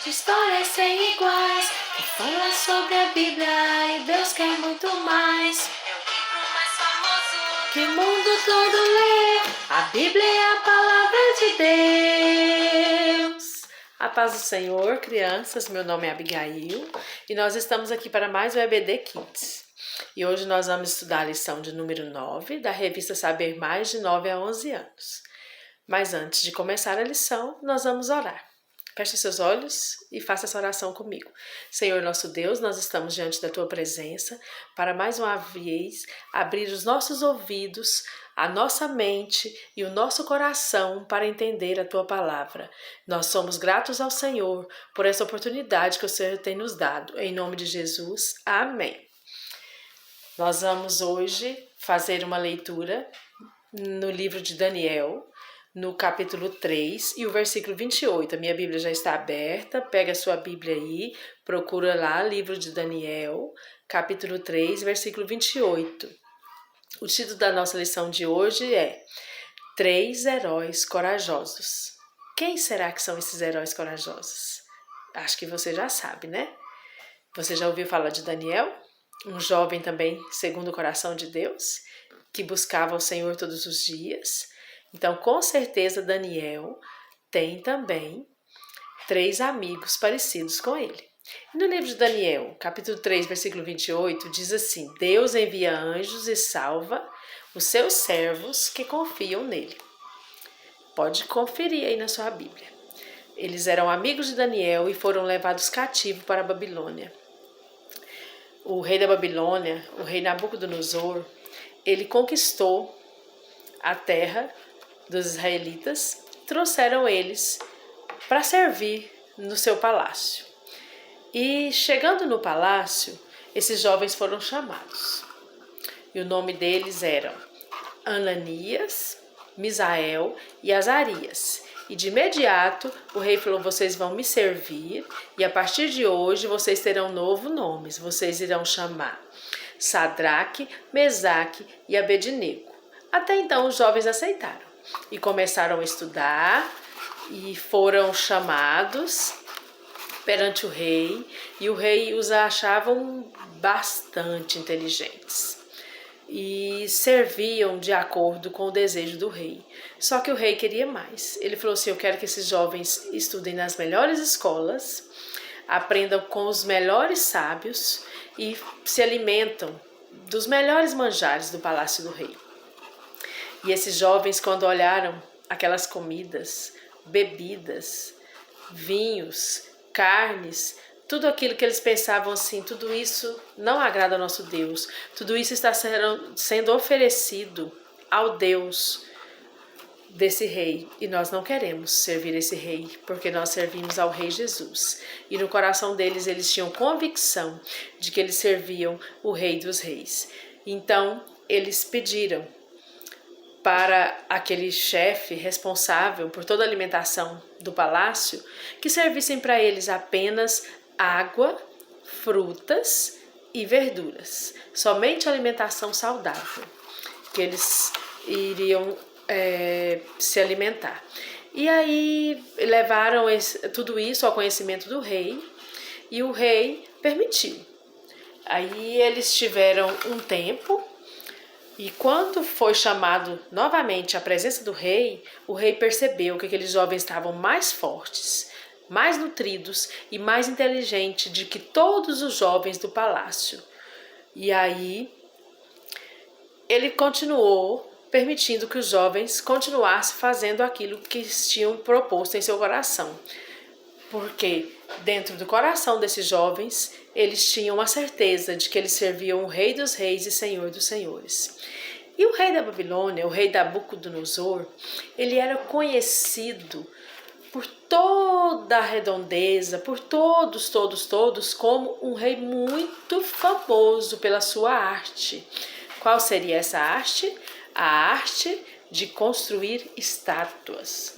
de histórias sem iguais, que fala sobre a Bíblia e Deus quer muito mais. É o livro mais famoso que o mundo todo lê. A Bíblia é a palavra de Deus. A paz do Senhor, crianças, meu nome é Abigail e nós estamos aqui para mais um EBD Kids. E hoje nós vamos estudar a lição de número 9 da revista Saber Mais, de 9 a 11 anos. Mas antes de começar a lição, nós vamos orar. Feche seus olhos e faça essa oração comigo. Senhor nosso Deus, nós estamos diante da Tua presença para mais uma vez abrir os nossos ouvidos, a nossa mente e o nosso coração para entender a Tua palavra. Nós somos gratos ao Senhor por essa oportunidade que o Senhor tem nos dado. Em nome de Jesus, amém. Nós vamos hoje fazer uma leitura no livro de Daniel, no capítulo 3 e o versículo 28. A minha Bíblia já está aberta, pega a sua Bíblia aí, procura lá, livro de Daniel, capítulo 3, versículo 28. O título da nossa lição de hoje é 3 heróis corajosos. Quem será que são esses heróis corajosos? Acho que você já sabe, né? Você já ouviu falar de Daniel? Um jovem também, segundo o coração de Deus, que buscava o Senhor todos os dias. Então, com certeza, Daniel tem também 3 amigos parecidos com ele. No livro de Daniel, capítulo 3, versículo 28, diz assim: Deus envia anjos e salva os seus servos que confiam nele. Pode conferir aí na sua Bíblia. Eles eram amigos de Daniel e foram levados cativos para a Babilônia. O rei da Babilônia, o rei Nabucodonosor, ele conquistou a terra dos israelitas, trouxeram eles para servir no seu palácio. E chegando no palácio, esses jovens foram chamados. E o nome deles eram Ananias, Misael e Azarias. E de imediato o rei falou: vocês vão me servir e a partir de hoje vocês terão novos nomes. Vocês irão chamar Sadraque, Mesaque e Abednego. Até então os jovens aceitaram e começaram a estudar e foram chamados perante o rei, e o rei os achavam bastante inteligentes e serviam de acordo com o desejo do rei. Só que o rei queria mais. Ele falou assim: eu quero que esses jovens estudem nas melhores escolas, aprendam com os melhores sábios e se alimentam dos melhores manjares do palácio do rei. E esses jovens, quando olharam aquelas comidas, bebidas, vinhos, carnes, tudo aquilo que eles pensavam assim, tudo isso não agrada ao nosso Deus, tudo isso está sendo oferecido ao Deus desse rei, e nós não queremos servir esse rei, porque nós servimos ao rei Jesus. E no coração deles, eles tinham convicção de que eles serviam o rei dos reis. Então, eles pediram para aquele chefe responsável por toda a alimentação do palácio que servissem para eles apenas água, frutas e verduras. Somente alimentação saudável que eles iriam se alimentar. E aí levaram tudo isso ao conhecimento do rei e o rei permitiu. Aí eles tiveram um tempo. E quando foi chamado novamente à presença do rei, o rei percebeu que aqueles jovens estavam mais fortes, mais nutridos e mais inteligentes do que todos os jovens do palácio. E aí ele continuou permitindo que os jovens continuassem fazendo aquilo que eles tinham proposto em seu coração. Porque dentro do coração desses jovens, eles tinham a certeza de que eles serviam o Rei dos Reis e Senhor dos Senhores. E o rei da Babilônia, o rei Nabucodonosor, ele era conhecido por toda a redondeza, por todos, como um rei muito famoso pela sua arte. Qual seria essa arte? A arte de construir estátuas.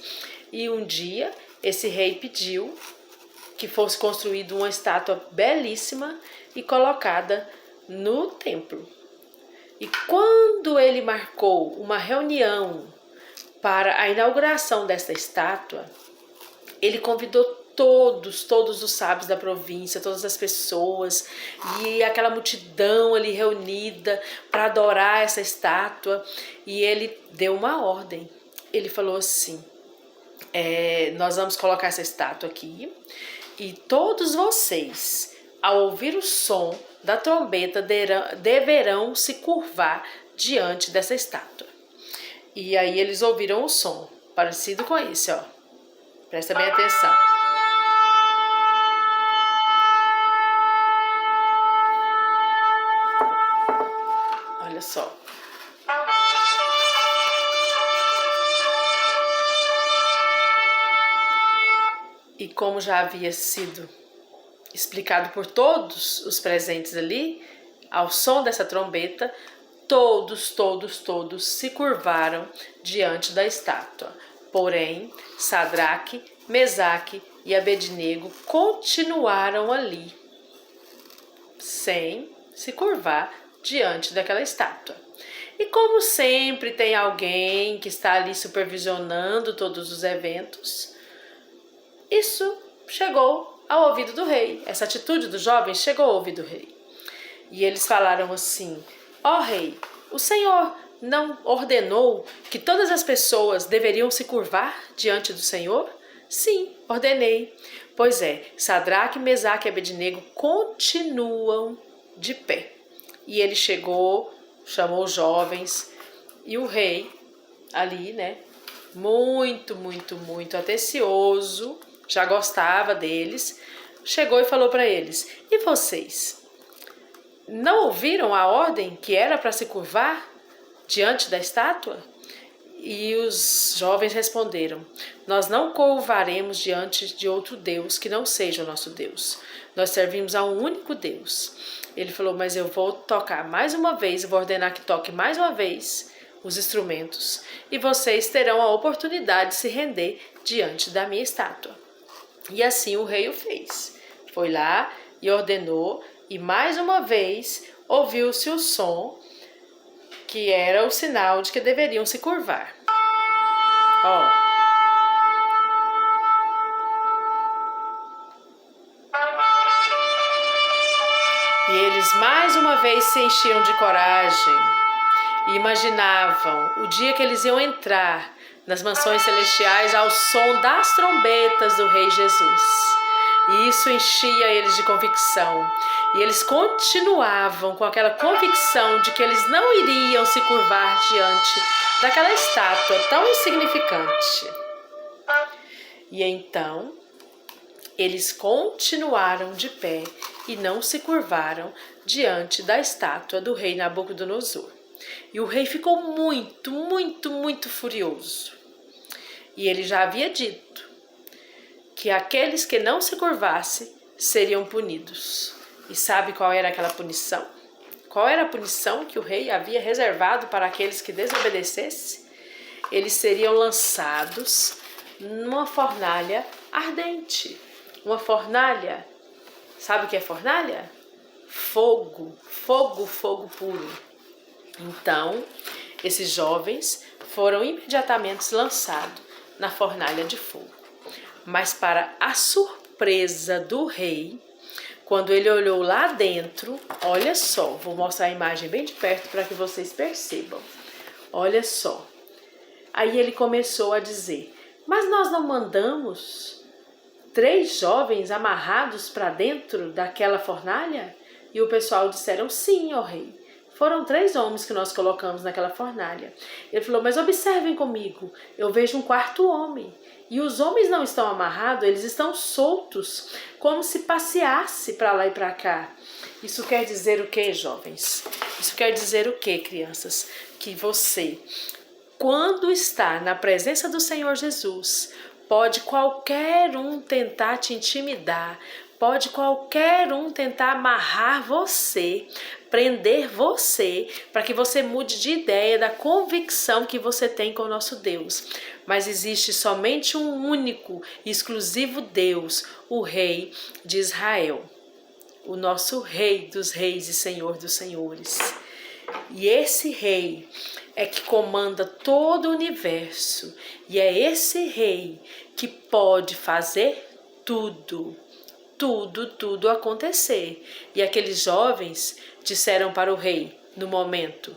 E um dia, esse rei pediu que fosse construída uma estátua belíssima e colocada no templo. E quando ele marcou uma reunião para a inauguração desta estátua, ele convidou todos os sábios da província, todas as pessoas e aquela multidão ali reunida para adorar essa estátua, e ele deu uma ordem. Ele falou assim: nós vamos colocar essa estátua aqui e todos vocês, ao ouvir o som da trombeta, deverão se curvar diante dessa estátua. E aí eles ouviram o som, parecido com esse, ó. Presta bem atenção. Olha só. E como já havia sido explicado por todos os presentes ali, ao som dessa trombeta, todos se curvaram diante da estátua. Porém, Sadraque, Mesaque e Abednego continuaram ali, sem se curvar diante daquela estátua. E como sempre tem alguém que está ali supervisionando todos os eventos, isso chegou ao ouvido do rei. Essa atitude dos jovens chegou ao ouvido do rei. E eles falaram assim: ó rei, o Senhor não ordenou que todas as pessoas deveriam se curvar diante do Senhor? Sim, ordenei. Pois é, Sadraque, Mesaque e Abednego continuam de pé. E ele chegou, chamou os jovens, e o rei ali, né, muito atencioso, já gostava deles, chegou e falou para eles: e vocês? Não ouviram a ordem que era para se curvar diante da estátua? E os jovens responderam: nós não curvaremos diante de outro Deus que não seja o nosso Deus. Nós servimos a um único Deus. Ele falou: mas eu vou tocar mais uma vez, eu vou ordenar que toque mais uma vez os instrumentos, e vocês terão a oportunidade de se render diante da minha estátua. E assim o rei o fez. Foi lá e ordenou, e mais uma vez ouviu-se o som, que era o sinal de que deveriam se curvar. Ó. E eles mais uma vez se enchiam de coragem e imaginavam o dia que eles iam entrar nas mansões celestiais ao som das trombetas do Rei Jesus. E isso enchia eles de convicção. E eles continuavam com aquela convicção de que eles não iriam se curvar diante daquela estátua tão insignificante. E então, eles continuaram de pé e não se curvaram diante da estátua do rei Nabucodonosor. E o rei ficou muito furioso. E ele já havia dito que aqueles que não se curvassem seriam punidos. E sabe qual era aquela punição? Qual era a punição que o rei havia reservado para aqueles que desobedecessem? Eles seriam lançados numa fornalha ardente. Uma fornalha, sabe o que é fornalha? Fogo puro. Então, esses jovens foram imediatamente lançados na fornalha de fogo. Mas para a surpresa do rei, quando ele olhou lá dentro, olha só, vou mostrar a imagem bem de perto para que vocês percebam. Olha só. Aí ele começou a dizer: mas nós não mandamos 3 jovens amarrados para dentro daquela fornalha? E o pessoal disseram: sim, ó rei. Foram 3 homens que nós colocamos naquela fornalha. Ele falou: mas observem comigo, eu vejo um 4º homem. E os homens não estão amarrados, eles estão soltos, como se passeasse para lá e para cá. Isso quer dizer o que, jovens? Isso quer dizer o que, crianças? Que você, quando está na presença do Senhor Jesus, pode qualquer um tentar te intimidar, pode qualquer um tentar amarrar você, prender você, para que você mude de ideia da convicção que você tem com o nosso Deus. Mas existe somente um único e exclusivo Deus, o Rei de Israel, o nosso Rei dos Reis e Senhor dos Senhores. E esse rei é que comanda todo o universo. E é esse rei que pode fazer tudo, tudo acontecer. E aqueles jovens disseram para o rei, no momento,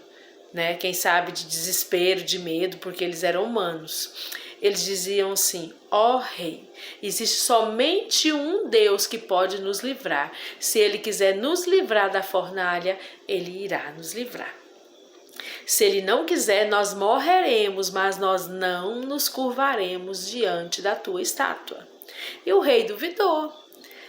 né, quem sabe de desespero, de medo, porque eles eram humanos. Eles diziam assim: ó rei, existe somente um Deus que pode nos livrar. Se ele quiser nos livrar da fornalha, ele irá nos livrar. Se ele não quiser, nós morreremos, mas nós não nos curvaremos diante da tua estátua. E o rei duvidou.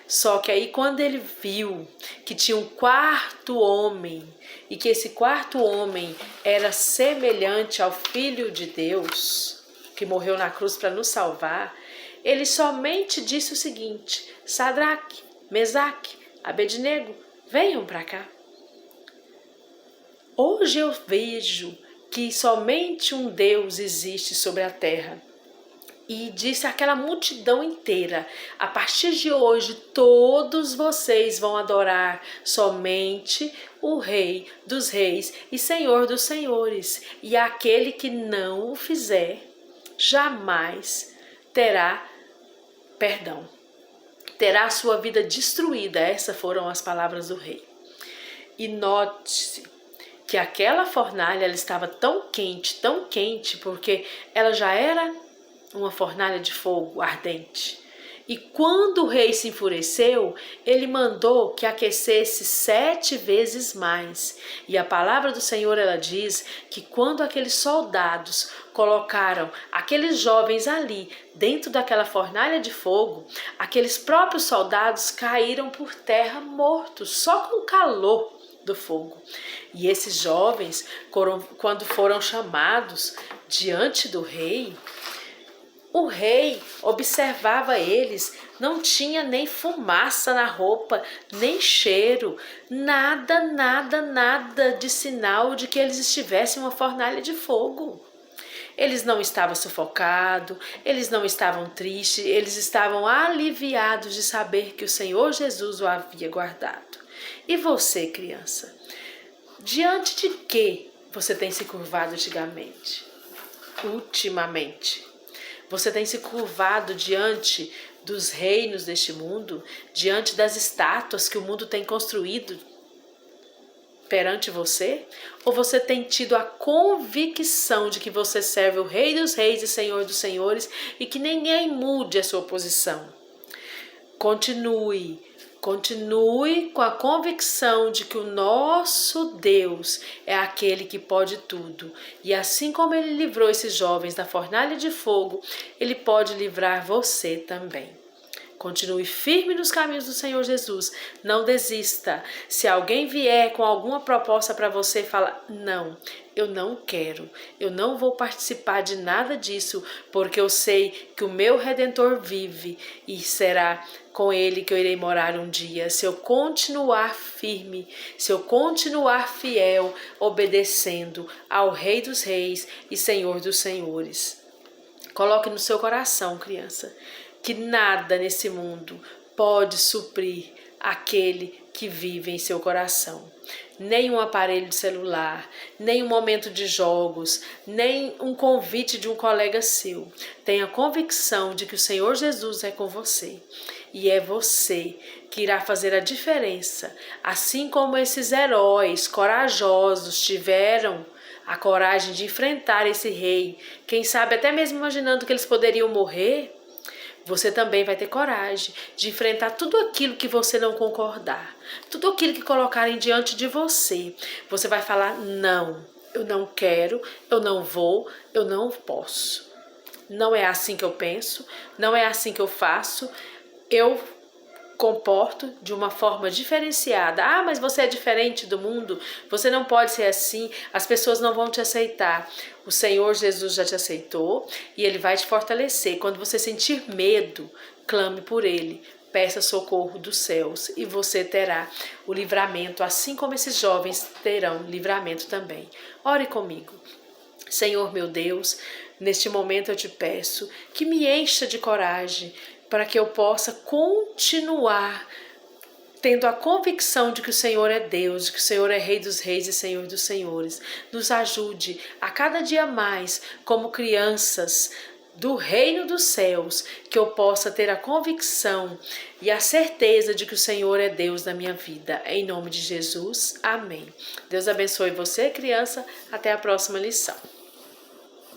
Só que aí quando ele viu que tinha um quarto homem e que esse quarto homem era semelhante ao Filho de Deus, que morreu na cruz para nos salvar, ele somente disse o seguinte: Sadraque, Mesaque, Abednego, venham para cá. Hoje eu vejo que somente um Deus existe sobre a terra. E disse àquela multidão inteira: a partir de hoje todos vocês vão adorar somente o Rei dos Reis e Senhor dos Senhores. E aquele que não o fizer, jamais terá perdão. Terá a sua vida destruída. Essas foram as palavras do rei. E note-se que aquela fornalha ela estava tão quente, porque ela já era uma fornalha de fogo ardente. E quando o rei se enfureceu, ele mandou que aquecesse 7 vezes mais. E a palavra do Senhor, ela diz que quando aqueles soldados colocaram aqueles jovens ali dentro daquela fornalha de fogo, aqueles próprios soldados caíram por terra mortos, só com o calor do fogo. E esses jovens, quando foram chamados diante do rei, o rei observava eles, não tinha nem fumaça na roupa, nem cheiro, nada de sinal de que eles estivessem em uma fornalha de fogo. Eles não estavam sufocados, eles não estavam tristes, eles estavam aliviados de saber que o Senhor Jesus o havia guardado. E você, criança, diante de que você tem se curvado ultimamente? Você tem se curvado diante dos reinos deste mundo, diante das estátuas que o mundo tem construído perante você? Ou você tem tido a convicção de que você serve o Rei dos Reis e Senhor dos Senhores e que ninguém mude a sua posição? Continue com a convicção de que o nosso Deus é aquele que pode tudo. E assim como ele livrou esses jovens da fornalha de fogo, ele pode livrar você também. Continue firme nos caminhos do Senhor Jesus. Não desista. Se alguém vier com alguma proposta para você, fala: não, eu não quero. Eu não vou participar de nada disso, porque eu sei que o meu Redentor vive e será com ele que eu irei morar um dia. Se eu continuar firme, se eu continuar fiel, obedecendo ao Rei dos Reis e Senhor dos Senhores. Coloque no seu coração, criança, que nada nesse mundo pode suprir aquele que vive em seu coração. Nem um aparelho de celular, nem um momento de jogos, nem um convite de um colega seu. Tenha convicção de que o Senhor Jesus é com você. E é você que irá fazer a diferença. Assim como esses heróis corajosos tiveram a coragem de enfrentar esse rei, quem sabe até mesmo imaginando que eles poderiam morrer, você também vai ter coragem de enfrentar tudo aquilo que você não concordar, tudo aquilo que colocarem diante de você. Você vai falar: não, eu não quero, eu não vou, eu não posso. Não é assim que eu penso, não é assim que eu faço, eu comporto de uma forma diferenciada. Ah, mas você é diferente do mundo, você não pode ser assim, as pessoas não vão te aceitar. O Senhor Jesus já te aceitou e Ele vai te fortalecer. Quando você sentir medo, clame por Ele, peça socorro dos céus e você terá o livramento, assim como esses jovens terão livramento também. Ore comigo. Senhor meu Deus, neste momento eu te peço que me encha de coragem, para que eu possa continuar tendo a convicção de que o Senhor é Deus, de que o Senhor é Rei dos Reis e Senhor dos Senhores. Nos ajude a cada dia mais, como crianças do reino dos céus, que eu possa ter a convicção e a certeza de que o Senhor é Deus na minha vida. Em nome de Jesus, amém. Deus abençoe você, criança. Até a próxima lição.